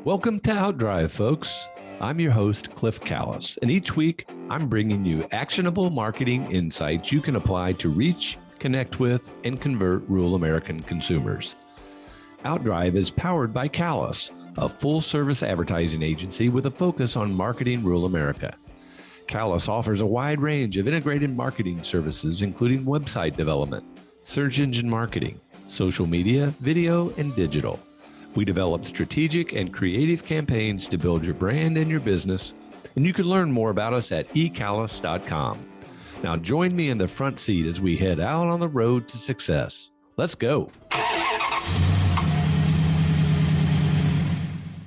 Welcome to Outdrive, folks. I'm your host, Cliff Callis, and each week I'm bringing you actionable marketing insights you can apply to reach, connect with, and convert rural American consumers. Outdrive is powered by Callis, a full-service advertising agency with a focus on marketing rural America. Callis offers a wide range of integrated marketing services, including website development, search engine marketing, social media, video, and digital. We develop strategic and creative campaigns to build your brand and your business, and you can learn more about us at ecallis.com. Now join me in the front seat as we head out on the road to success. Let's go.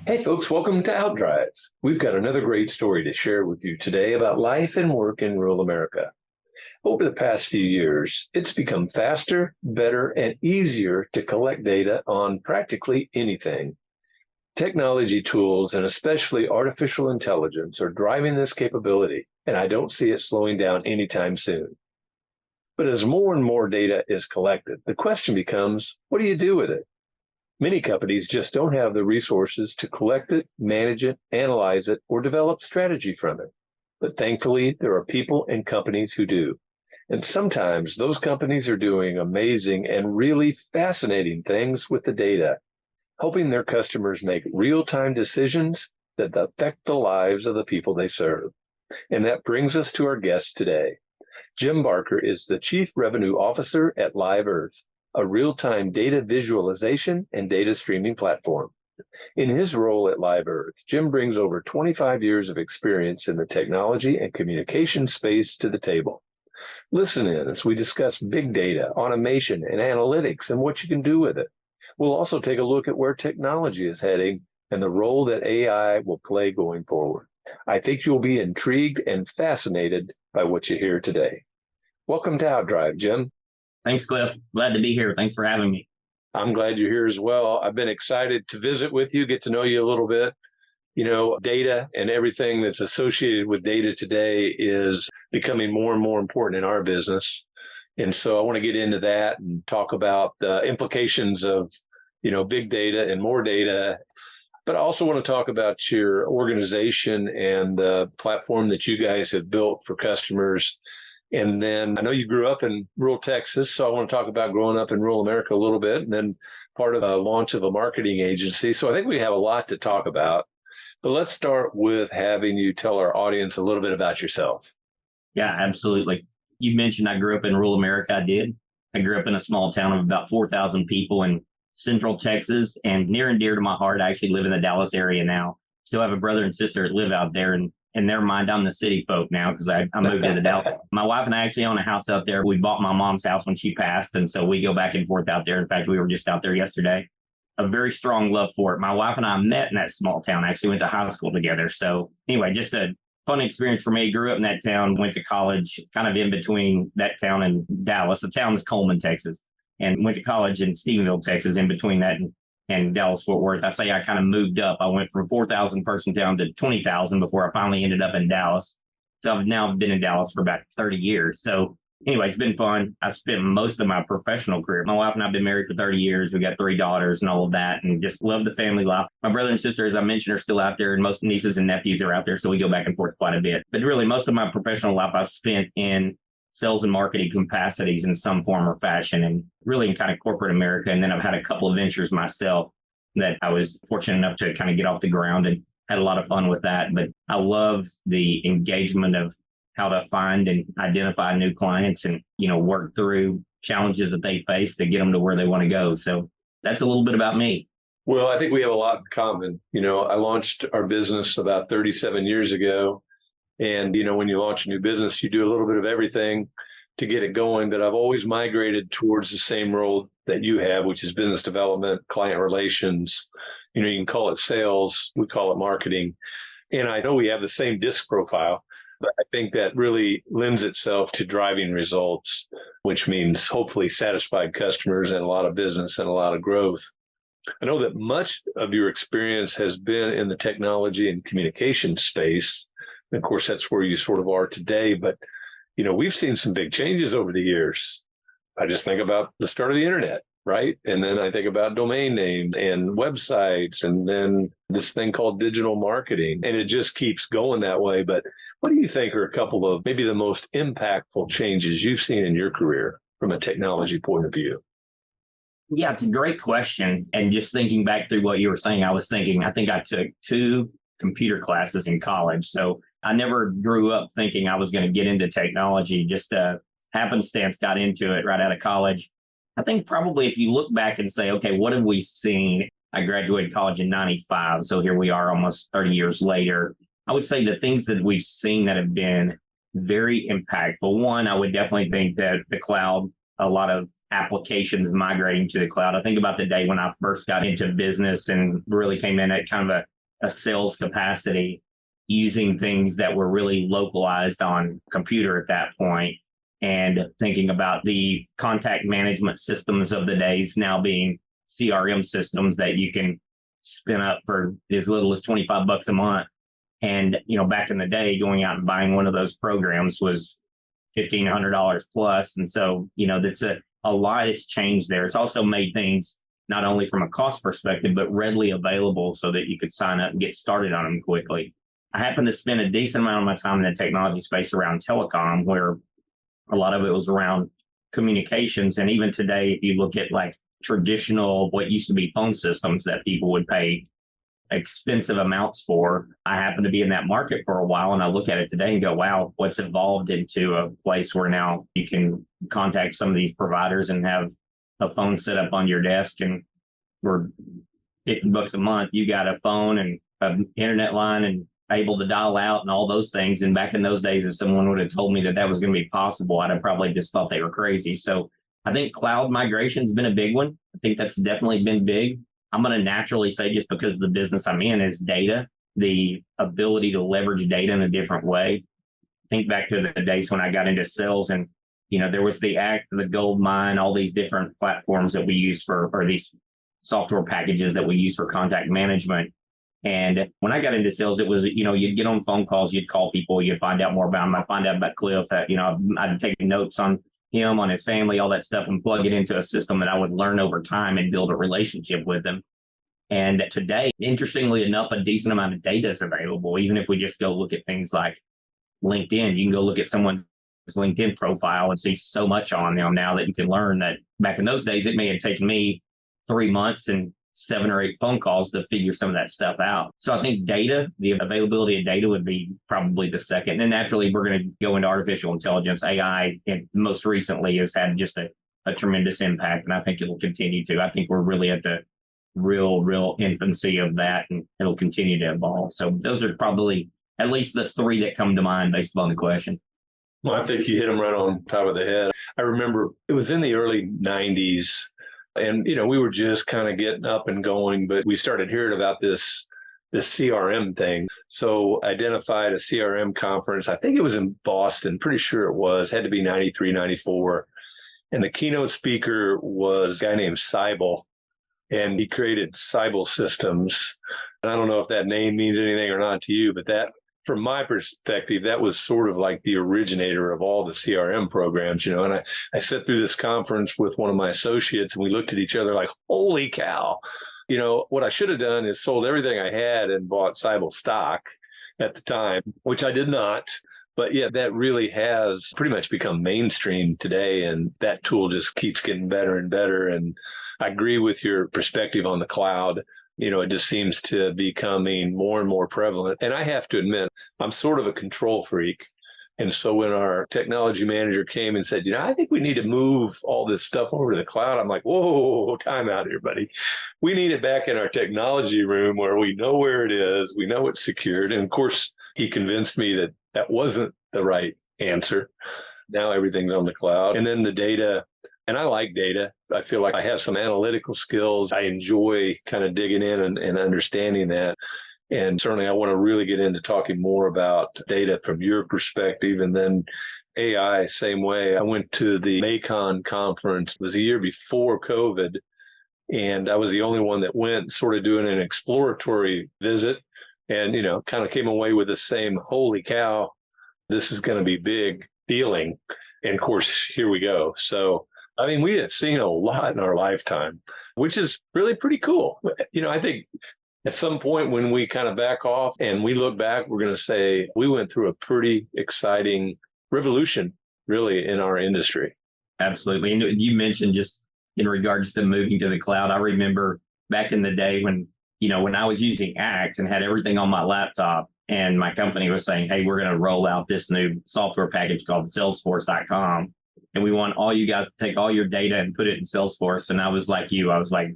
Hey folks, welcome to Outdrive. We've got another great story to share with you today about life and work in rural America. Over the past few years, it's become faster, better, and easier to collect data on practically anything. Technology tools, and especially artificial intelligence, are driving this capability, and I don't see it slowing down anytime soon. But as more and more data is collected, the question becomes, what do you do with it? Many companies just don't have the resources to collect it, manage it, analyze it, or develop strategy from it. But thankfully, there are people and companies who do. And sometimes those companies are doing amazing and really fascinating things with the data, helping their customers make real-time decisions that affect the lives of the people they serve. And that brings us to our guest today. Jim Barker is the Chief Revenue Officer at unearth, a real-time data visualization and data streaming platform. In his role at unearth, Jim brings over 25 years of experience in the technology and communication space to the table. Listen in as we discuss big data, automation, and analytics and what you can do with it. We'll also take a look at where technology is heading and the role that AI will play going forward. I think you'll be intrigued and fascinated by what you hear today. Welcome to Outdrive, Jim. Thanks, Cliff. Glad to be here. Thanks for having me. I'm glad you're here as well. I've been excited to visit with you, get to know you a little bit. You know, data and everything that's associated with data today is becoming more and more important in our business. And so I want to get into that and talk about the implications of, big data and more data. But I also want to talk about your organization and the platform that you guys have built for customers. And then I know you grew up in rural Texas, so I want to talk about growing up in rural America a little bit, and then part of a launch of a marketing agency. So I think we have a lot to talk about. But let's start with having you tell our audience a little bit about yourself. Yeah, absolutely. You mentioned I grew up in rural America. I did. I grew up in a small town of about 4,000 people in central Texas, and near and dear to my heart, I actually live in the Dallas area now. Still have a brother and sister that live out there, and in their mind, I'm the city folk now because I moved to the Dallas. My wife and I actually own a house out there. We bought my mom's house when she passed, and so we go back and forth out there. In fact, we were just out there yesterday. A very strong love for it. My wife and I met in that small town. Actually went to high school together. So anyway, just a fun experience for me. Grew up in that town, went to college kind of in between that town and Dallas. The town is Coleman, Texas, and went to college in Stephenville, Texas, in between that and Dallas-Fort Worth. I say I kind of moved up. I went from 4,000 person town to 20,000 before I finally ended up in Dallas. So I've now been in Dallas for about 30 years. So anyway, it's been fun. I've spent most of my professional career. My wife and I have been married for 30 years. We got 3 daughters and all of that, and just love the family life. My brother and sister, as I mentioned, are still out there, and most nieces and nephews are out there. So we go back and forth quite a bit. But really, most of my professional life I've spent in sales and marketing capacities in some form or fashion, and really in kind of corporate America. And then I've had a couple of ventures myself that I was fortunate enough to kind of get off the ground and had a lot of fun with that. But I love the engagement of how to find and identify new clients and, work through challenges that they face to get them to where they want to go. So that's a little bit about me. Well, I think we have a lot in common. I launched our business about 37 years ago. And, when you launch a new business, you do a little bit of everything to get it going. But I've always migrated towards the same role that you have, which is business development, client relations. You can call it sales. We call it marketing. And I know we have the same disc profile, but I think that really lends itself to driving results, which means hopefully satisfied customers and a lot of business and a lot of growth. I know that much of your experience has been in the technology and communication space. And of course, that's where you sort of are today. But, we've seen some big changes over the years. I just think about the start of the internet. right? And then I think about domain names and websites, and then this thing called digital marketing. And it just keeps going that way. But what do you think are a couple of maybe the most impactful changes you've seen in your career from a technology point of view? Yeah, it's a great question. And just thinking back through what you were saying, I was thinking, I think I took two computer classes in college. So I never grew up thinking I was going to get into technology, just happenstance got into it right out of college. I think probably if you look back and say, okay, what have we seen? I graduated college in 95. So here we are almost 30 years later. I would say the things that we've seen that have been very impactful. One, I would definitely think that the cloud, a lot of applications migrating to the cloud. I think about the day when I first got into business and really came in at kind of a sales capacity, using things that were really localized on computer at that point, and thinking about the contact management systems of the days now being CRM systems that you can spin up for as little as $25 a month. And, back in the day, going out and buying one of those programs was $1,500 plus. And so, that's a lot has changed there. It's also made things not only from a cost perspective, but readily available so that you could sign up and get started on them quickly. I happen to spend a decent amount of my time in the technology space around telecom, where a lot of it was around communications. And even today, if you look at like traditional, what used to be phone systems that people would pay expensive amounts for, I happen to be in that market for a while. And I look at it today and go, wow, what's evolved into a place where now you can contact some of these providers and have a phone set up on your desk. And for $50 a month, you got a phone and an internet line and able to dial out and all those things. And back in those days, if someone would have told me that was going to be possible, I'd have probably just thought they were crazy. So I think cloud migration has been a big one. I think that's definitely been big. I'm going to naturally say, just because of the business I'm in, is data, the ability to leverage data in a different way. Think back to the days when I got into sales, and there was the Act, the Gold Mine, all these different platforms that we use or these software packages that we use for contact management. And when I got into sales, it was, you'd get on phone calls, you'd call people, you'd find out more about them. I'd find out about Cliff, I'd take notes on him, on his family, all that stuff, and plug it into a system that I would learn over time and build a relationship with them. And today, interestingly enough, a decent amount of data is available. Even if we just go look at things like LinkedIn, you can go look at someone's LinkedIn profile and see so much on them now that you can learn that back in those days, it may have taken me 3 months and 7 or 8 phone calls to figure some of that stuff out. So I think data, the availability of data, would be probably the second. And naturally, we're going to go into artificial intelligence. AI, and most recently, has had just a tremendous impact. And I think it'll continue to. I think we're really at the real infancy of that, and it'll continue to evolve. So those are probably at least the three that come to mind based upon the question. Well, I think you hit them right on top of the head. I remember it was in the early 90s. And, we were just kind of getting up and going, but we started hearing about this CRM thing. So identified a CRM conference. I think it was in Boston. Pretty sure it was. Had to be 93, 94. And the keynote speaker was a guy named Seibel. And he created Seibel Systems. And I don't know if that name means anything or not to you, but that, from my perspective, that was sort of like the originator of all the CRM programs, and I sat through this conference with one of my associates, and we looked at each other like, holy cow. What I should have done is sold everything I had and bought Seibel stock at the time, which I did not. But yeah, that really has pretty much become mainstream today. And that tool just keeps getting better and better. And I agree with your perspective on the cloud. It just seems to be becoming more and more prevalent. And I have to admit, I'm sort of a control freak. And so when our technology manager came and said, I think we need to move all this stuff over to the cloud, I'm like, whoa, time out here, buddy. We need it back in our technology room where we know where it is. We know it's secured. And of course, he convinced me that that wasn't the right answer. Now everything's on the cloud. And then the data. And I like data. I feel like I have some analytical skills. I enjoy kind of digging in and understanding that. And certainly I want to really get into talking more about data from your perspective. And then AI, same way. I went to the Macon conference. It was a year before COVID. And I was the only one that went, sort of doing an exploratory visit, and, kind of came away with the same, holy cow, this is going to be big feeling. And of course, here we go. So I mean, we have seen a lot in our lifetime, which is really pretty cool. I think at some point when we kind of back off and we look back, we're going to say we went through a pretty exciting revolution, really, in our industry. Absolutely. And you mentioned just in regards to moving to the cloud, I remember back in the day when I was using Axe and had everything on my laptop and my company was saying, hey, we're going to roll out this new software package called Salesforce.com. And we want all you guys to take all your data and put it in Salesforce. And I was like I was like,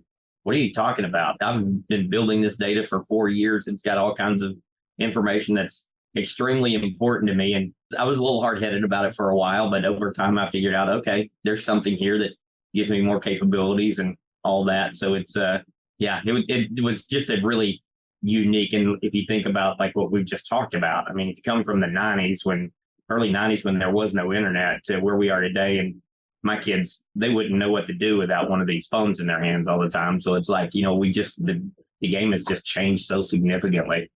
what are you talking about? I've been building this data for 4 years. It's got all kinds of information that's extremely important to me. And I was a little hard-headed about it for a while, but over time I figured out, okay, there's something here that gives me more capabilities and all that. So it's, it was just a really unique. And if you think about like what we've just talked about, I mean, if you come from the early 90s when there was no internet to where we are today, and my kids, they wouldn't know what to do without one of these phones in their hands all the time. So it's like, the game has just changed so significantly.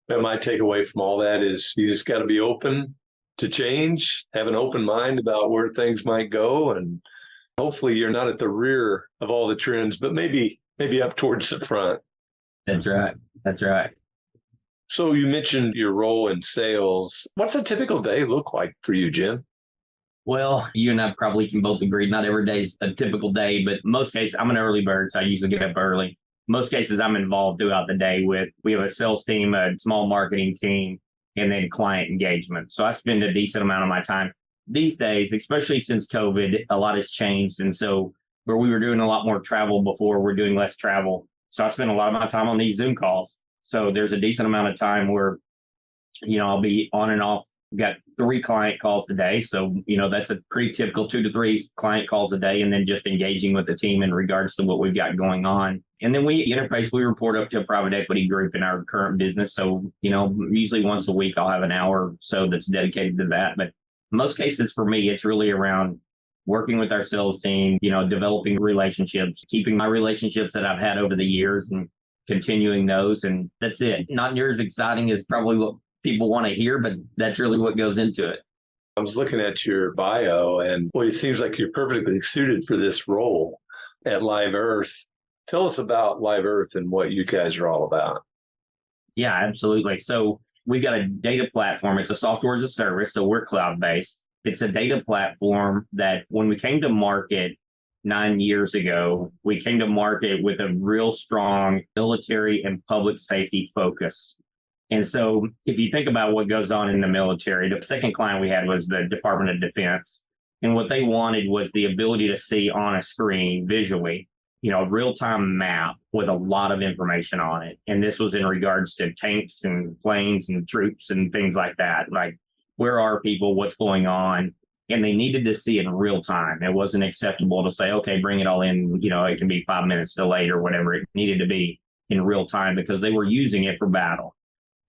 And my takeaway from all that is you just got to be open to change, have an open mind about where things might go. And hopefully you're not at the rear of all the trends, but maybe up towards the front. That's right. That's right. So you mentioned your role in sales. What's a typical day look like for you, Jim? Well, you and I probably can both agree not every day's a typical day, but most cases, I'm an early bird, so I usually get up early. Most cases, I'm involved throughout the day we have a sales team, a small marketing team, and then client engagement. So I spend a decent amount of my time these days, especially since COVID, a lot has changed. And so where we were doing a lot more travel before, we're doing less travel. So I spend a lot of my time on these Zoom calls. So there's a decent amount of time where, I'll be on and off. Got 3 client calls today. So, that's a pretty typical 2 to 3 client calls a day, and then just engaging with the team in regards to what we've got going on. And then we report up to a private equity group in our current business. So, usually once a week, I'll have an hour or so that's dedicated to that. But most cases for me, it's really around working with our sales team, developing relationships, keeping my relationships that I've had over the years and continuing those. And that's it. Not near as exciting as probably what people want to hear, but that's really what goes into it. I was looking at your bio and it seems like you're perfectly suited for this role at Live Earth. Tell us about Live Earth and what you guys are all about. Yeah, absolutely. So we've got a data platform. It's a software as a service. So we're cloud-based. It's a data platform that when we came to market 9 years ago, we came to market with a real strong military and public safety focus. And so if you think about what goes on in the military, the second client we had was the Department of Defense. And what they wanted was the ability to see on a screen visually, a real-time map with a lot of information on it. And this was in regards to tanks and planes and troops and things like that. Like, where are people? What's going on? And they needed to see it in real time. It wasn't acceptable to say, okay, bring it all in. It can be 5 minutes delayed or whatever. It needed to be in real time because they were using it for battle.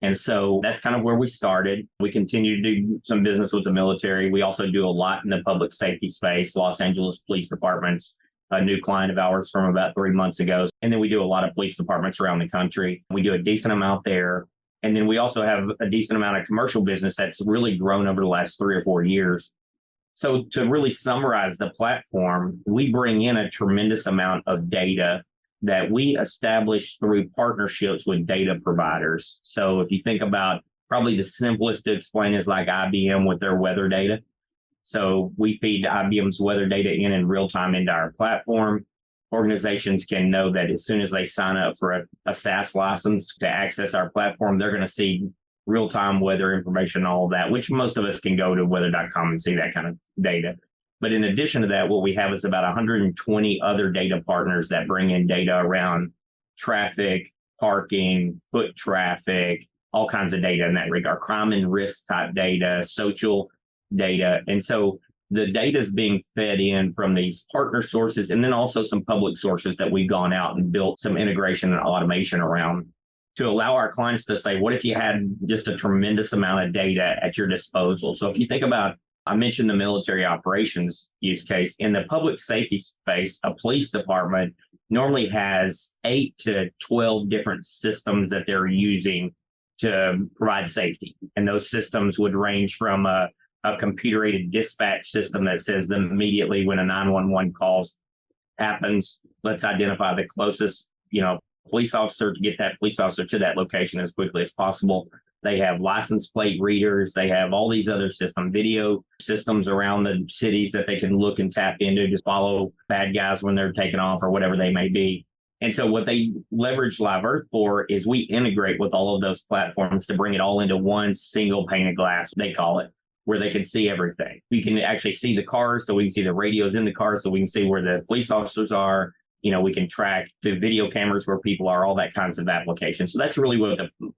And so that's kind of where we started. We continue to do some business with the military. We also do a lot in the public safety space, Los Angeles Police Departments, a new client of ours from about 3 months ago. And then we do a lot of police departments around the country. We do a decent amount there. And then we also have a decent amount of commercial business that's really grown over the last 3 or 4 years. So to really summarize the platform, we bring in a tremendous amount of data that we establish through partnerships with data providers. So if you think about probably the simplest to explain is like IBM with their weather data. So we feed IBM's weather data in real time into our platform. Organizations can know that as soon as they sign up for a SaaS license to access our platform, they're going to see real-time weather information, all of that, which most of us can go to weather.com and see that kind of data. But in addition to that, what we have is about 120 other data partners that bring in data around traffic, parking, foot traffic, all kinds of data in that regard, crime and risk type data, social data. And so the data is being fed in from these partner sources and then also some public sources that we've gone out and built some integration and automation around to allow our clients to say, what if you had just a tremendous amount of data at your disposal? So if you think about, I mentioned the military operations use case. In the public safety space, a police department normally has 8 to 12 different systems that they're using to provide safety. And those systems would range from a computer-aided dispatch system that says them immediately when a 911 calls happens, let's identify the closest, police officer to get that police officer to that location as quickly as possible. They have license plate readers. They have all these other video systems around the cities that they can look and tap into to follow bad guys when they're taking off or whatever they may be. And so what they leverage Live Earth for is we integrate with all of those platforms to bring it all into one single pane of glass, they call it, where they can see everything. We can actually see the cars, so we can see the radios in the cars, so we can see where the police officers are. We can track the video cameras where people are, all that kinds of applications. So that's really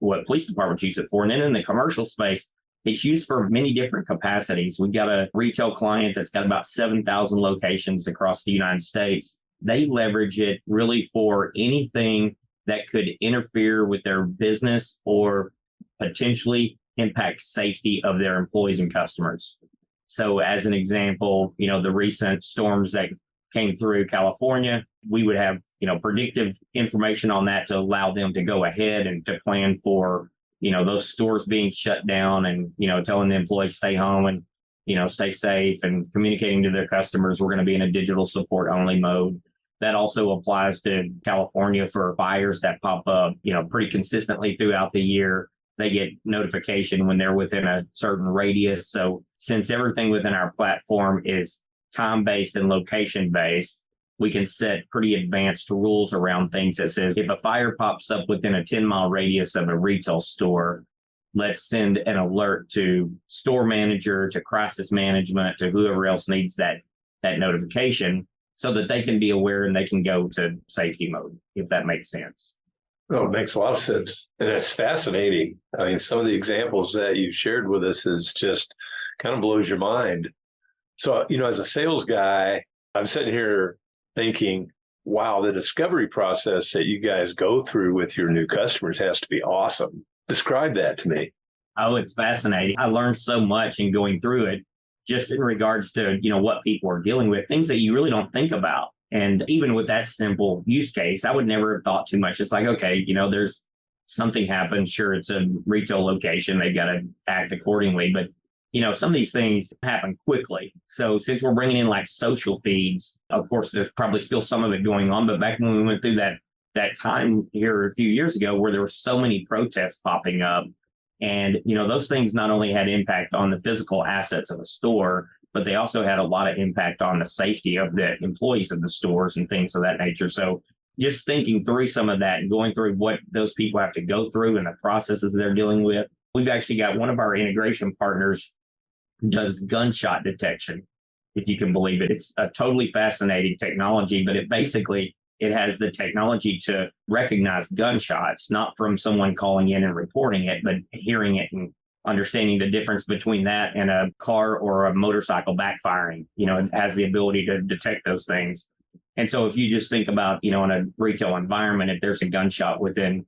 what police departments use it for. And then in the commercial space, it's used for many different capacities. We've got a retail client that's got about 7,000 locations across the United States. They leverage it really for anything that could interfere with their business or potentially impact safety of their employees and customers. So as an example, the recent storms that came through California, we would have, predictive information on that to allow them to go ahead and to plan for, those stores being shut down and, telling the employees stay home and, stay safe and communicating to their customers. We're going to be in a digital support only mode. That also applies to California for fires that pop up, pretty consistently throughout the year. They get notification when they're within a certain radius. So since everything within our platform is time-based and location-based, we can set pretty advanced rules around things that says if a fire pops up within a 10-mile radius of a retail store, let's send an alert to store manager, to crisis management, to whoever else needs that notification so that they can be aware and they can go to safety mode, if that makes sense. Oh, it makes a lot of sense. And it's fascinating. I mean, some of the examples that you shared with us is just kind of blows your mind. So, as a sales guy, I'm sitting here thinking, wow, the discovery process that you guys go through with your new customers has to be awesome. Describe that to me. Oh, it's fascinating. I learned so much in going through it, just in regards to, what people are dealing with, things that you really don't think about. And even with that simple use case, I would never have thought too much. It's like, okay, there's something happens. Sure, it's a retail location. They've got to act accordingly. But, some of these things happen quickly. So since we're bringing in like social feeds, of course, there's probably still some of it going on. But back when we went through that time here a few years ago where there were so many protests popping up, and, those things not only had impact on the physical assets of a store, but they also had a lot of impact on the safety of the employees of the stores and things of that nature. So just thinking through some of that and going through what those people have to go through and the processes they're dealing with. We've actually got one of our integration partners does gunshot detection, if you can believe it. It's a totally fascinating technology, but it has the technology to recognize gunshots, not from someone calling in and reporting it, but hearing it and understanding the difference between that and a car or a motorcycle backfiring. It has the ability to detect those things. And so if you just think about, in a retail environment, if there's a gunshot within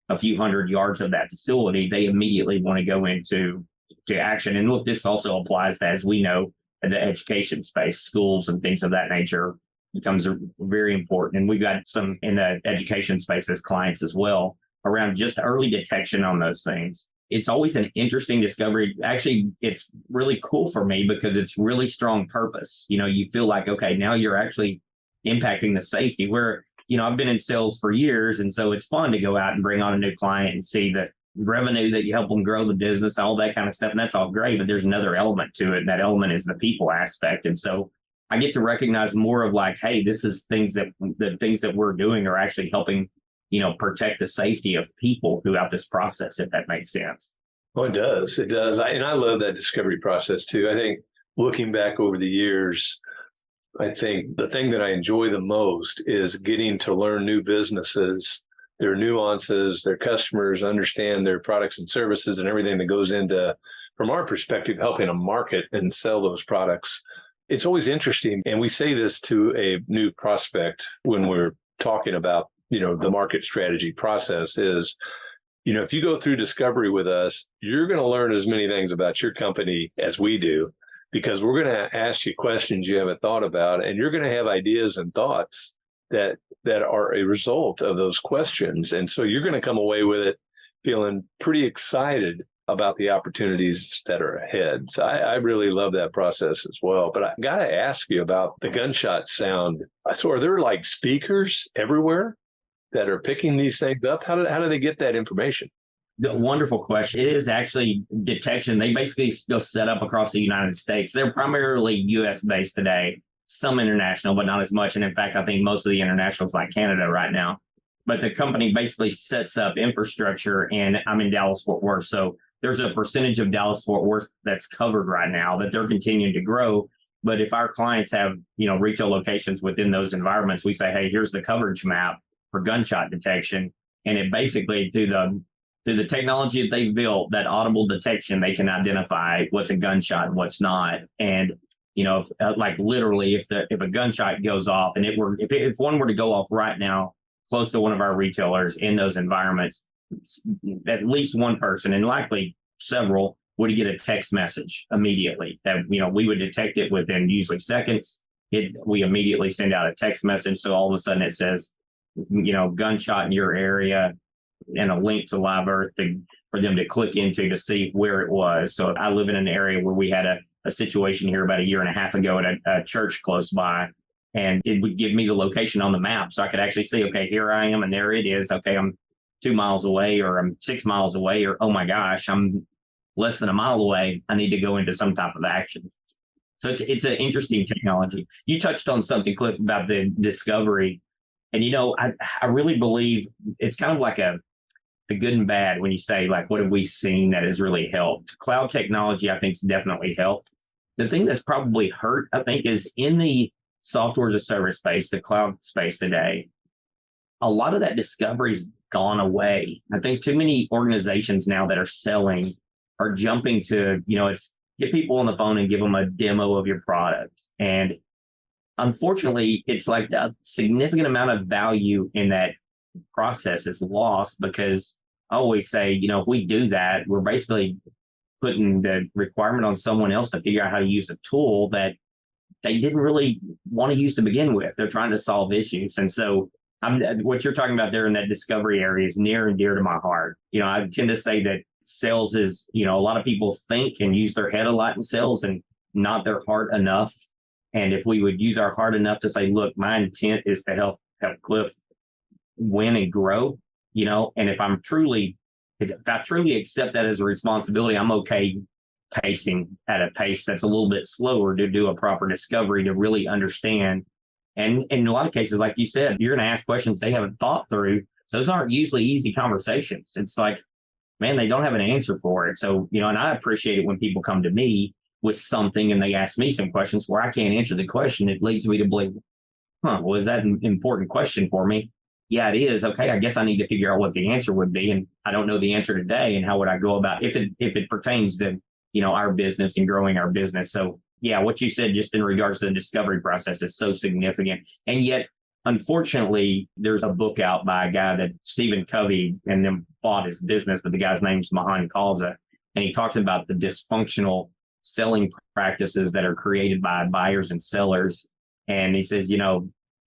a few hundred yards of that facility, they immediately want to go into action. And look, this also applies to, as we know, in the education space, schools and things of that nature becomes very important. And we've got some in the education space as clients as well around just early detection on those things. It's always an interesting discovery. Actually, it's really cool for me because it's really strong purpose. You feel like, okay, now you're actually impacting the safety where, I've been in sales for years. And so it's fun to go out and bring on a new client and see the revenue that you help them grow the business, all that kind of stuff. And that's all great, but there's another element to it. And that element is the people aspect. And so I get to recognize more of like, hey, this is the things that we're doing are actually helping, protect the safety of people throughout this process, if that makes sense. Well, it does. It does. And I love that discovery process too. I think looking back over the years, I think the thing that I enjoy the most is getting to learn new businesses, their nuances, their customers, understand their products and services and everything that goes into, from our perspective, helping them market and sell those products. It's always interesting. And we say this to a new prospect when we're talking about, the market strategy process is, if you go through discovery with us, you're going to learn as many things about your company as we do, because we're going to ask you questions you haven't thought about, and you're going to have ideas and thoughts that are a result of those questions. And so you're going to come away with it feeling pretty excited about the opportunities that are ahead. So I really love that process as well. But I got to ask you about the gunshot sound. So are there like speakers everywhere that are picking these things up? How do they get that information? Wonderful question. It is actually detection. They basically go set up across the United States. They're primarily U.S. based today, some international, but not as much. And in fact, I think most of the international is like Canada right now. But the company basically sets up infrastructure, and I'm in Dallas, Fort Worth. So there's a percentage of Dallas, Fort Worth that's covered right now that they're continuing to grow. But if our clients have, retail locations within those environments, we say, hey, here's the coverage map for gunshot detection. And it basically, through the technology that they've built, that audible detection, they can identify what's a gunshot and what's not. And like literally, if a gunshot goes off, and if one were to go off right now close to one of our retailers in those environments, at least one person, and likely several, would get a text message immediately that we would detect it within usually seconds. We immediately send out a text message, so all of a sudden it says, gunshot in your area, and a link to Live Earth for them to click into to see where it was. So I live in an area where we had a situation here about a year and a half ago at a church close by, and it would give me the location on the map. So I could actually see, okay, here I am, and there it is. Okay, I'm 2 miles away, or I'm 6 miles away, or, oh my gosh, I'm less than a mile away. I need to go into some type of action. So it's an interesting technology. You touched on something, Cliff, about the discovery. And, I really believe it's kind of like a good and bad when you say, like, what have we seen that has really helped? Cloud technology, I think, has definitely helped. The thing that's probably hurt, I think, is in the software as a service space, the cloud space today, a lot of that discovery's gone away. I think too many organizations now that are selling are jumping to, it's get people on the phone and give them a demo of your product. And unfortunately, it's like a significant amount of value in that process is lost, because I always say, if we do that, we're basically putting the requirement on someone else to figure out how to use a tool that they didn't really want to use to begin with. They're trying to solve issues. And so what you're talking about there in that discovery area is near and dear to my heart. I tend to say that sales is, a lot of people think and use their head a lot in sales and not their heart enough. And if we would use our heart enough to say, look, my intent is to help Cliff win and grow, and if I truly accept that as a responsibility, I'm okay pacing at a pace that's a little bit slower to do a proper discovery to really understand. And in a lot of cases, like you said, you're going to ask questions they haven't thought through. Those aren't usually easy conversations. It's like, man, they don't have an answer for it. So, and I appreciate it when people come to me with something and they ask me some questions where I can't answer the question. It leads me to believe, well, is that an important question for me? Yeah, it is. Okay, I guess I need to figure out what the answer would be. And I don't know the answer today. And how would I go about if it pertains to, our business and growing our business. So yeah, what you said just in regards to the discovery process is so significant. And yet, unfortunately, there's a book out by a guy that Stephen Covey and them bought his business, but the guy's name's Mahan Kalza. And he talks about the dysfunctional selling practices that are created by buyers and sellers. And he says,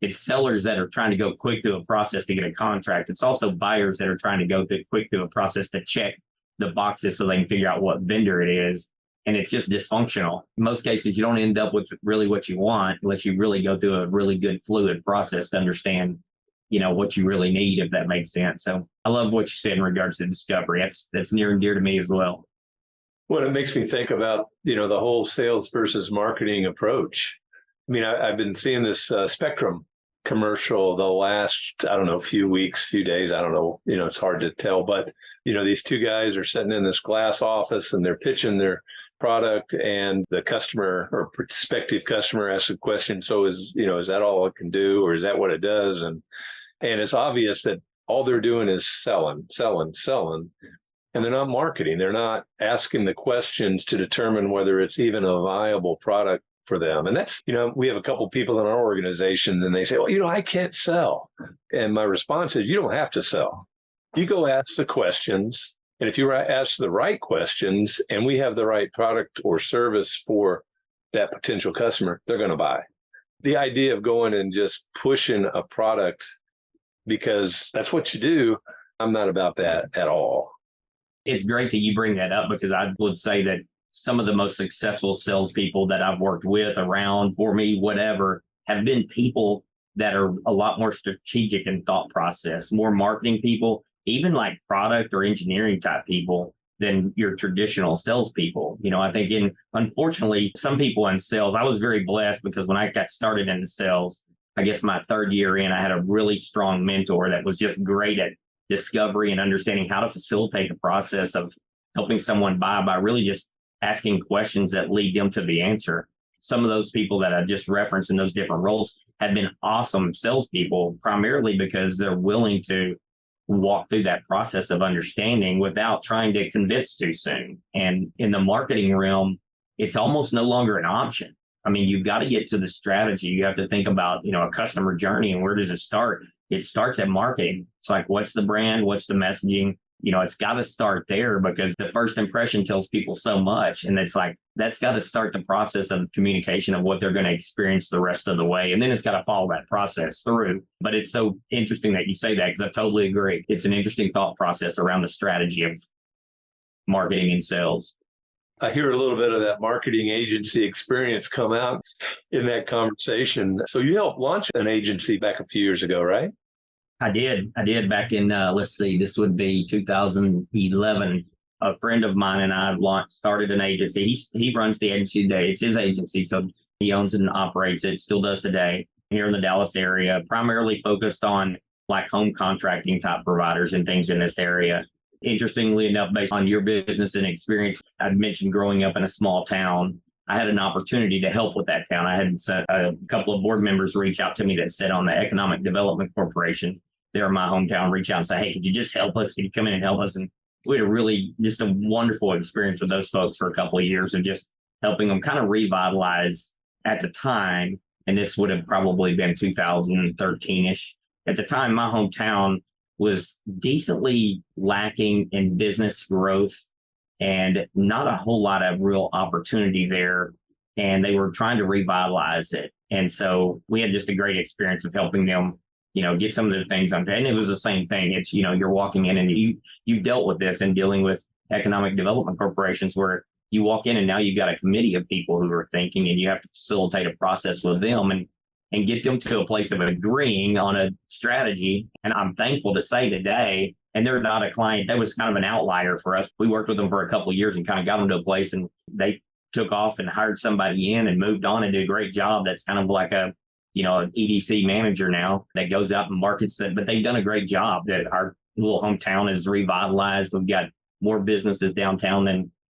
it's sellers that are trying to go quick through a process to get a contract. It's also buyers that are trying to go quick through a process to check the boxes so they can figure out what vendor it is. And it's just dysfunctional. In most cases, you don't end up with really what you want unless you really go through a really good fluid process to understand, what you really need, if that makes sense. So I love what you said in regards to discovery. That's near and dear to me as well. Well, it makes me think about, the whole sales versus marketing approach. I mean, I've been seeing this Spectrum commercial the last, I don't know, few weeks, few days. I don't know, it's hard to tell, but, these two guys are sitting in this glass office and they're pitching their product, and the customer or prospective customer asks a question. So is that all it can do, or is that what it does? And it's obvious that all they're doing is selling, and they're not marketing. They're not asking the questions to determine whether it's even a viable product for them. And that's, we have a couple of people in our organization, and they say, well, I can't sell. And my response is, you don't have to sell. You go ask the questions. And if you ask the right questions and we have the right product or service for that potential customer, they're going to buy. The idea of going and just pushing a product because that's what you do, I'm not about that at all. It's great that you bring that up because I would say that some of the most successful salespeople that I've worked with, around, for me, whatever, have been people that are a lot more strategic in thought process, more marketing people, even like product or engineering type people than your traditional salespeople. I think unfortunately, some people in sales, I was very blessed because when I got started in sales, I guess my third year in, I had a really strong mentor that was just great at discovery and understanding how to facilitate the process of helping someone buy by really just asking questions that lead them to the answer. Some of those people that I just referenced in those different roles have been awesome salespeople, primarily because they're willing to walk through that process of understanding without trying to convince too soon. And in the marketing realm, it's almost no longer an option. I mean, you've got to get to the strategy. You have to think about, a customer journey, and where does it start? It starts at marketing. It's like, what's the brand? What's the messaging? It's got to start there because the first impression tells people so much. And it's like, that's got to start the process of communication of what they're going to experience the rest of the way. And then it's got to follow that process through. But it's so interesting that you say that because I totally agree. It's an interesting thought process around the strategy of marketing and sales. I hear a little bit of that marketing agency experience come out in that conversation. So you helped launch an agency back a few years ago, right? I did back in, this would be 2011. A friend of mine and I started an agency. He runs the agency today. It's his agency. So he owns it and operates it, still does today here in the Dallas area, primarily focused on like home contracting type providers and things in this area. Interestingly enough, based on your business and experience, I'd mentioned growing up in a small town. I had an opportunity to help with that town. I had a couple of board members reach out to me that said on the Economic Development Corporation, they're in my hometown, reach out and say, hey, could you just help us? Could you come in and help us? And we had just a wonderful experience with those folks for a couple of years of just helping them kind of revitalize at the time. And this would have probably been 2013-ish. At the time, my hometown was decently lacking in business growth and not a whole lot of real opportunity there. And they were trying to revitalize it. And so we had just a great experience of helping them, get some of the things on. And it was the same thing. It's, you're walking in and you've dealt with this and dealing with economic development corporations where you walk in and now you've got a committee of people who are thinking and you have to facilitate a process with them and get them to a place of agreeing on a strategy. And I'm thankful to say today, and they're not a client, that was kind of an outlier for us. We worked with them for a couple of years and kind of got them to a place and they took off and hired somebody in and moved on and did a great job. That's kind of like an EDC manager now that goes out and markets that, but they've done a great job. That our little hometown is revitalized. We've got more businesses downtown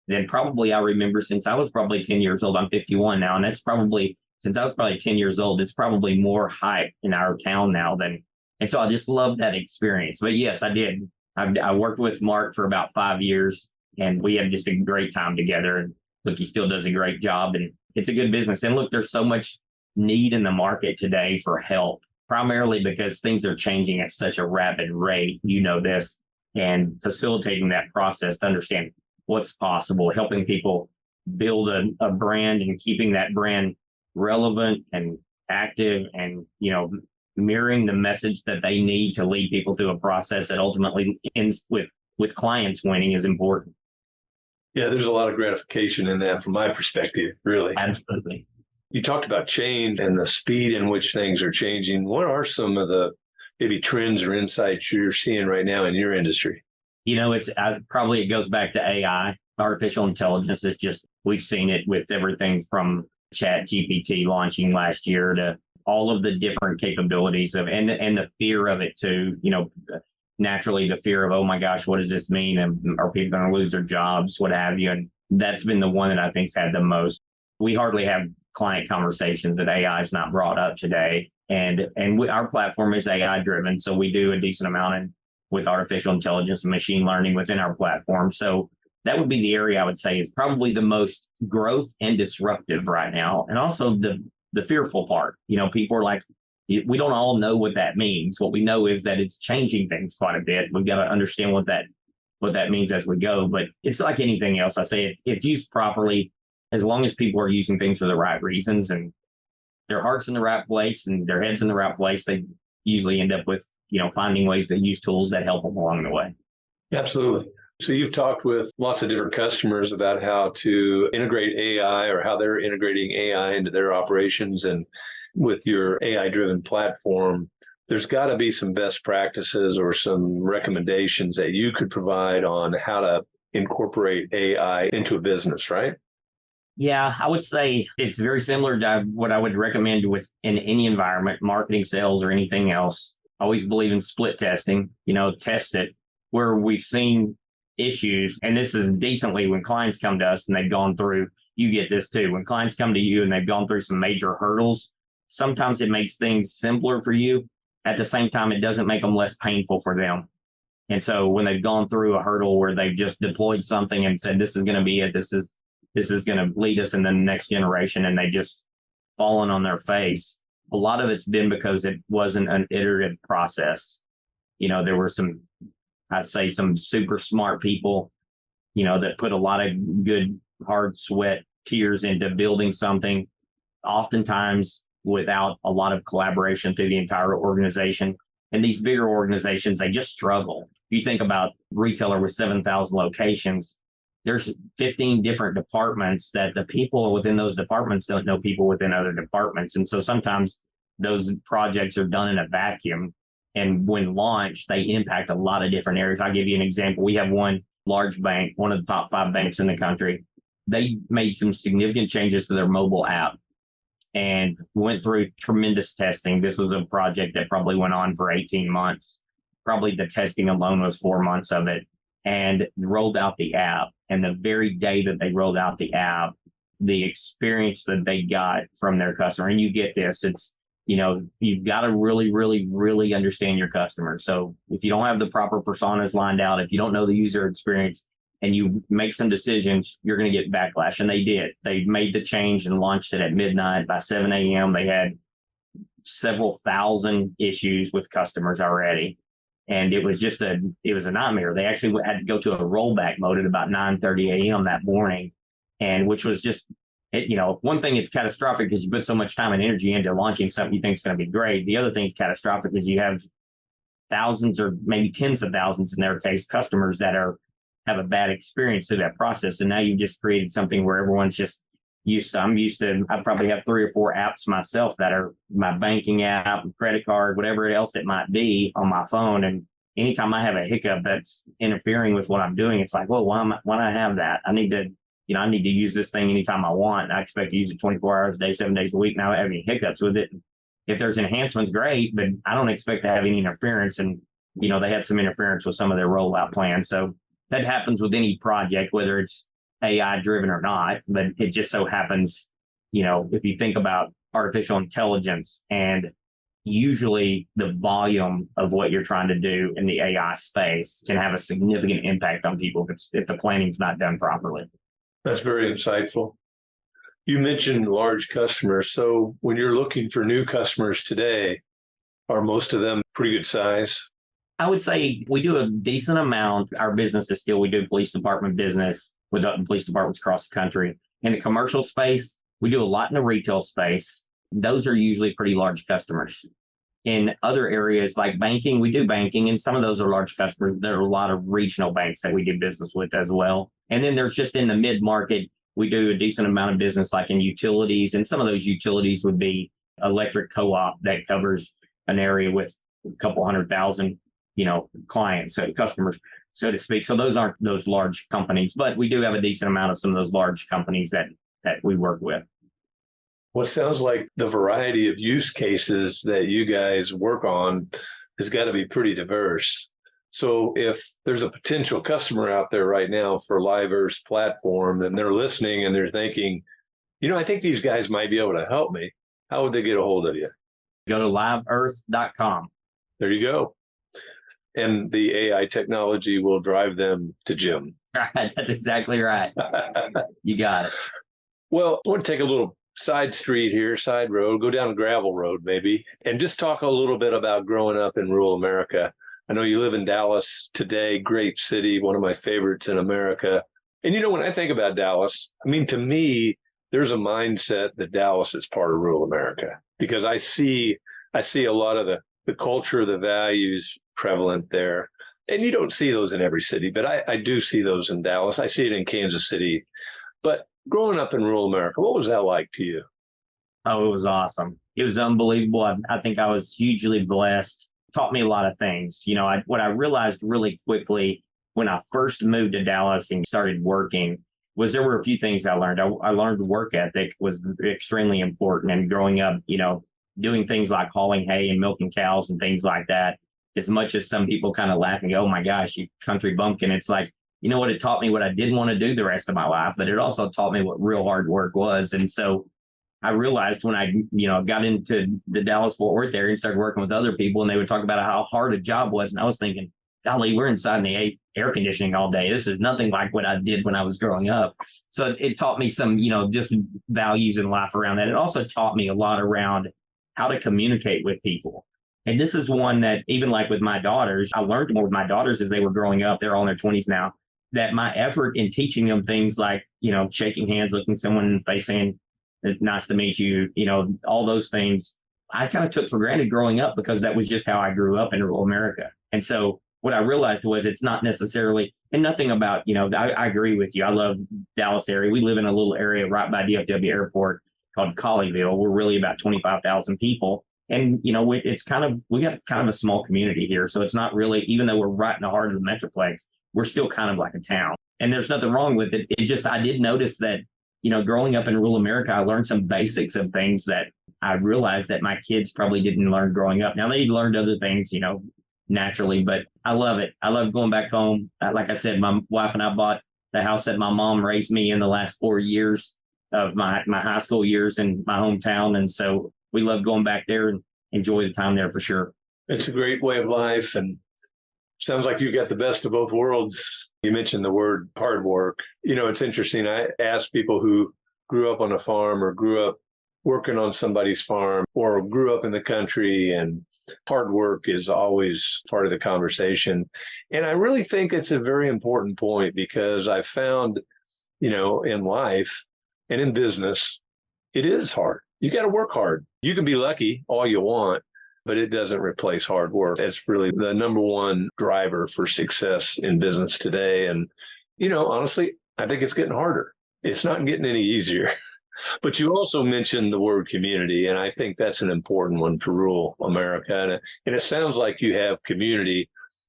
than probably I remember since I was probably 10 years old. I'm 51 now. And that's probably, since I was probably 10 years old, it's probably more hype in our town now and so I just love that experience. But yes, I did. I worked with Mark for about 5 years and we had just a great time together. And look, he still does a great job and it's a good business. And look, there's so much need in the market today for help, primarily because things are changing at such a rapid rate, this, and facilitating that process to understand what's possible, helping people build a brand and keeping that brand relevant and active and, mirroring the message that they need to lead people through a process that ultimately ends with clients winning is important. Yeah, there's a lot of gratification in that from my perspective, really. Absolutely. You talked about change and the speed in which things are changing. What are some of the maybe trends or insights you're seeing right now in your industry? It goes back to AI, artificial intelligence. It's just, we've seen it with everything from Chat GPT launching last year to all of the different capabilities and the fear of it too, naturally the fear of, oh my gosh, what does this mean? And are people going to lose their jobs? What have you? And that's been the one that I think's had the most. We hardly have client conversations that AI is not brought up today. And our platform is AI driven. So we do a decent amount with artificial intelligence and machine learning within our platform. So that would be the area I would say is probably the most growth and disruptive right now. And also the fearful part, people are like, we don't all know what that means. What we know is that it's changing things quite a bit. We've got to understand what that means as we go. But it's like anything else. I say if used properly, as long as people are using things for the right reasons and their heart's in the right place and their head's in the right place, they usually end up with, finding ways to use tools that help them along the way. Absolutely. So you've talked with lots of different customers about how to integrate AI or how they're integrating AI into their operations. And with your AI-driven platform, there's got to be some best practices or some recommendations that you could provide on how to incorporate AI into a business, right? Yeah, I would say it's very similar to what I would recommend with in any environment, marketing, sales, or anything else. I always believe in split testing, test it where we've seen issues. And this is decently when clients come to us and they've gone through, you get this too. When clients come to you and they've gone through some major hurdles, sometimes it makes things simpler for you. At the same time, it doesn't make them less painful for them. And so when they've gone through a hurdle where they've just deployed something and said, this is going to be it, this is going to lead us in the next generation, and they just fallen on their face. A lot of it's been because it wasn't an iterative process. There were I'd say some super smart people, that put a lot of good, hard sweat, tears into building something, oftentimes without a lot of collaboration through the entire organization. And these bigger organizations, they just struggle. You think about retailer with 7,000 locations, there's 15 different departments that the people within those departments don't know people within other departments. And so sometimes those projects are done in a vacuum. And when launched, they impact a lot of different areas. I'll give you an example. We have one large bank, one of the top 5 banks in the country. They made some significant changes to their mobile app and went through tremendous testing. This was a project that probably went on for 18 months. Probably the testing alone was 4 months of it, and rolled out the app. And the very day that they rolled out the app, the experience that they got from their customer, and you get this, it's, you've got to really, really, really understand your customer. So if you don't have the proper personas lined out, if you don't know the user experience and you make some decisions, you're going to get backlash. And they did. They made the change and launched it at midnight. By 7 a.m., they had several thousand issues with customers already. And it was a nightmare. They actually had to go to a rollback mode at about 9:30 a.m. that morning, and which was just, one thing, it's catastrophic because you put so much time and energy into launching something you think is going to be great. The other thing is catastrophic is you have thousands or maybe tens of thousands in their case, customers that have a bad experience through that process. And now you've just created something where everyone's just I probably have 3 or 4 apps myself that are my banking app, credit card, whatever else it might be on my phone. And anytime I have a hiccup that's interfering with what I'm doing, it's like, well, why do I have that? I need to use this thing anytime I want. I expect to use it 24 hours a day, 7 days a week. Now I have any hiccups with it. If there's enhancements, great, but I don't expect to have any interference. And, they had some interference with some of their rollout plans. So that happens with any project, whether it's AI driven or not, but it just so happens, if you think about artificial intelligence, and usually the volume of what you're trying to do in the AI space can have a significant impact on people if the planning's not done properly. That's very insightful. You mentioned large customers. So when you're looking for new customers today, are most of them pretty good size? I would say we do a decent amount. Our business is still, we do police department business with police departments across the country. In the commercial space, we do a lot in the retail space. Those are usually pretty large customers. In other areas like banking, we do banking, and some of those are large customers. There are a lot of regional banks that we do business with as well. And then there's just in the mid-market, we do a decent amount of business like in utilities. And some of those utilities would be electric co-op that covers an area with a couple 100,000, clients, so customers, so to speak. So those aren't those large companies, but we do have a decent amount of some of those large companies that we work with. Well, it sounds like the variety of use cases that you guys work on has got to be pretty diverse. So if there's a potential customer out there right now for Live-Earth's platform and they're listening and they're thinking, I think these guys might be able to help me, how would they get a hold of you? Go to liveearth.com. There you go. And the AI technology will drive them to Jim. Right. That's exactly right. You got it. Well, I want to take a little side street here, side road, go down a gravel road maybe, and just talk a little bit about growing up in rural America. I know you live in Dallas today, great city, one of my favorites in America. And when I think about Dallas, to me, there's a mindset that Dallas is part of rural America because I see a lot of the culture, the values prevalent there. And you don't see those in every city, but I do see those in Dallas. I see it in Kansas City. But growing up in rural America, what was that like to you? Oh, it was awesome. It was unbelievable. I think I was hugely blessed. Taught me a lot of things. What I realized really quickly when I first moved to Dallas and started working was there were a few things I learned. I learned work ethic was extremely important. And growing up, doing things like hauling hay and milking cows and things like that, as much as some people kind of laugh and go, oh my gosh, you country bumpkin. It's like, what it taught me what I didn't want to do the rest of my life, but it also taught me what real hard work was. And so I realized when I, got into the Dallas Fort Worth area and started working with other people, and they would talk about how hard a job was. And I was thinking, golly, we're inside in the air conditioning all day. This is nothing like what I did when I was growing up. So it taught me some, just values in life around that. It also taught me a lot around how to communicate with people. And this is one that even like with my daughters, I learned more with my daughters as they were growing up. They're all in their 20s now, that my effort in teaching them things like, shaking hands, looking someone in the face, saying, nice to meet you, all those things I kind of took for granted growing up because that was just how I grew up in rural America. And so what I realized was it's not necessarily, and nothing about, I agree with you. I love Dallas area. We live in a little area right by DFW airport called Colleyville. We're really about 25,000 people. And, it's we got kind of a small community here. So it's not really, even though we're right in the heart of the Metroplex, we're still kind of like a town. And there's nothing wrong with it. It just, I did notice that, growing up in rural America, I learned some basics of things that I realized that my kids probably didn't learn growing up. Now they learned other things, naturally, but I love it. I love going back home. Like I said, my wife and I bought the house that my mom raised me in the last 4 years of my high school years in my hometown. And so we love going back there and enjoy the time there for sure. It's a great way of life, and sounds like you got the best of both worlds. You mentioned the word hard work. It's interesting. I ask people who grew up on a farm or grew up working on somebody's farm or grew up in the country, and hard work is always part of the conversation. And I really think it's a very important point because I found, in life and in business, it is hard. You got to work hard. You can be lucky all you want, but it doesn't replace hard work. It's really the number one driver for success in business today. And, honestly, I think it's getting harder. It's not getting any easier. But you also mentioned the word community, and I think that's an important one for rural America. And it sounds like you have community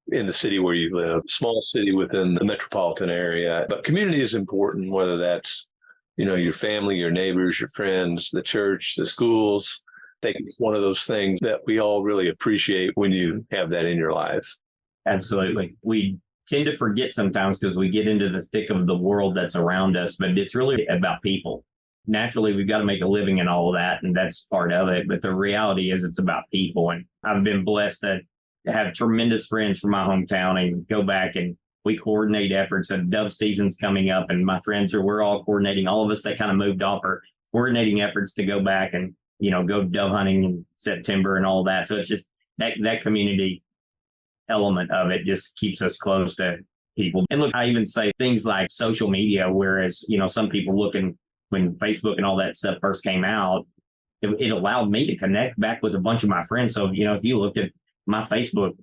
in the city where you live, small city within the metropolitan area. But community is important, whether that's, your family, your neighbors, your friends, the church, the schools. I think it's one of those things that we all really appreciate when you have that in your life. Absolutely. We tend to forget sometimes because we get into the thick of the world that's around us, but it's really about people. Naturally, we've got to make a living in all of that, and that's part of it. But the reality is it's about people. And I've been blessed to have tremendous friends from my hometown and go back and we coordinate efforts. And dove season's coming up, and my friends we're all coordinating. All of us that kind of moved off are coordinating efforts to go back and, go dove hunting in September and all that. So it's just that community element of it just keeps us close to people. And look, I even say things like social media, whereas, some people looking when Facebook and all that stuff first came out, it allowed me to connect back with a bunch of my friends. So, if you looked at my Facebook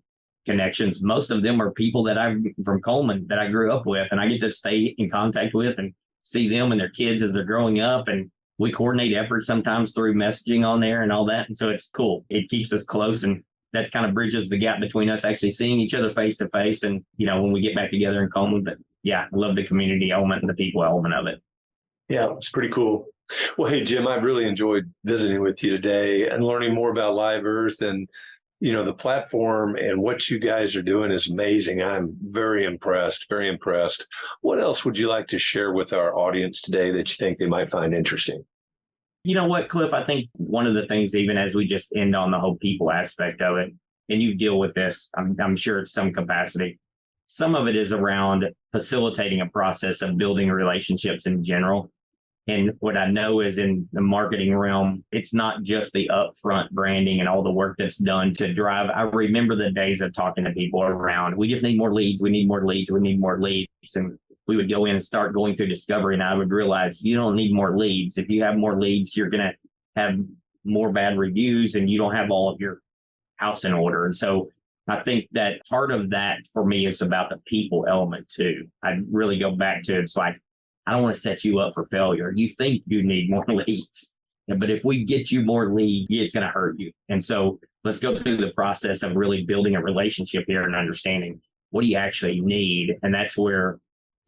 connections, most of them are people that I'm from Coleman that I grew up with, and I get to stay in contact with and see them and their kids as they're growing up. And we coordinate efforts sometimes through messaging on there and all that. And so it's cool. It keeps us close, and that kind of bridges the gap between us actually seeing each other face to face. And, when we get back together in Coleman, but yeah, I love the community element and the people element of it. Yeah, it's pretty cool. Well, hey, Jim, I've really enjoyed visiting with you today and learning more about Live Earth. And, the platform and what you guys are doing is amazing. I'm very impressed, very impressed. What else would you like to share with our audience today that you think they might find interesting? You know what, Cliff? I think one of the things, even as we just end on the whole people aspect of it, and you deal with this, I'm sure, at some capacity. Some of it is around facilitating a process of building relationships in general. And what I know is in the marketing realm, it's not just the upfront branding and all the work that's done to drive. I remember the days of talking to people around, we just need more leads. We need more leads. We need more leads. And we would go in and start going through discovery. And I would realize you don't need more leads. If you have more leads, you're going to have more bad reviews and you don't have all of your house in order. And so I think that part of that for me is about the people element too. I really go back to it's like, I don't want to set you up for failure. You think you need more leads, but if we get you more leads, it's going to hurt you. And so let's go through the process of really building a relationship here and understanding what do you actually need. And that's where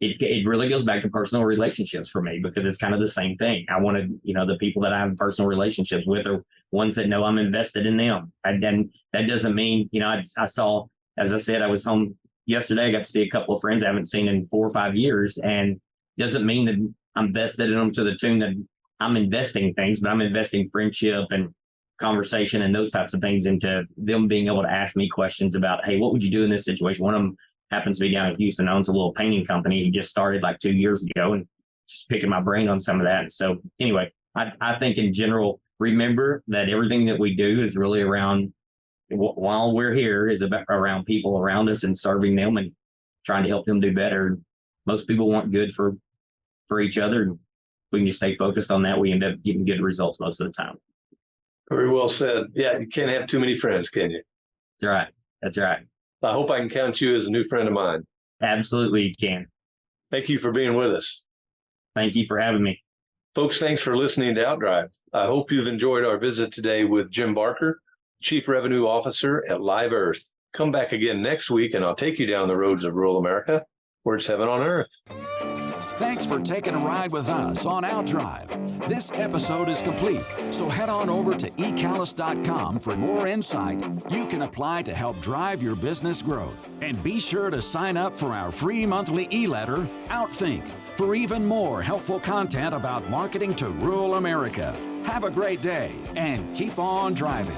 it really goes back to personal relationships for me, because it's kind of the same thing. I wanted, the people that I have personal relationships with are ones that know I'm invested in them. And then that doesn't mean, I saw, as I said, I was home yesterday. I got to see a couple of friends I haven't seen in 4 or 5 years, and doesn't mean that I'm vested in them to the tune that I'm investing things, but I'm investing friendship and conversation and those types of things into them being able to ask me questions about, hey, what would you do in this situation? One of them happens to be down in Houston, owns a little painting company. He just started like 2 years ago, and just picking my brain on some of that. And so anyway, I think in general, remember that everything that we do is really around, while we're here, is about around people around us and serving them and trying to help them do better. Most people want good for each other. If we can just stay focused on that, we end up getting good results most of the time. Very well said. Yeah, you can't have too many friends, can you? That's right. That's right. I hope I can count you as a new friend of mine. Absolutely, you can. Thank you for being with us. Thank you for having me. Folks, thanks for listening to Outdrive. I hope you've enjoyed our visit today with Jim Barker, Chief Revenue Officer at unearth. Come back again next week, and I'll take you down the roads of rural America, where it's heaven on earth. Thanks for taking a ride with us on Outdrive. This episode is complete, so head on over to ecallis.com for more insight you can apply to help drive your business growth. And be sure to sign up for our free monthly e-letter, Outthink, for even more helpful content about marketing to rural America. Have a great day and keep on driving.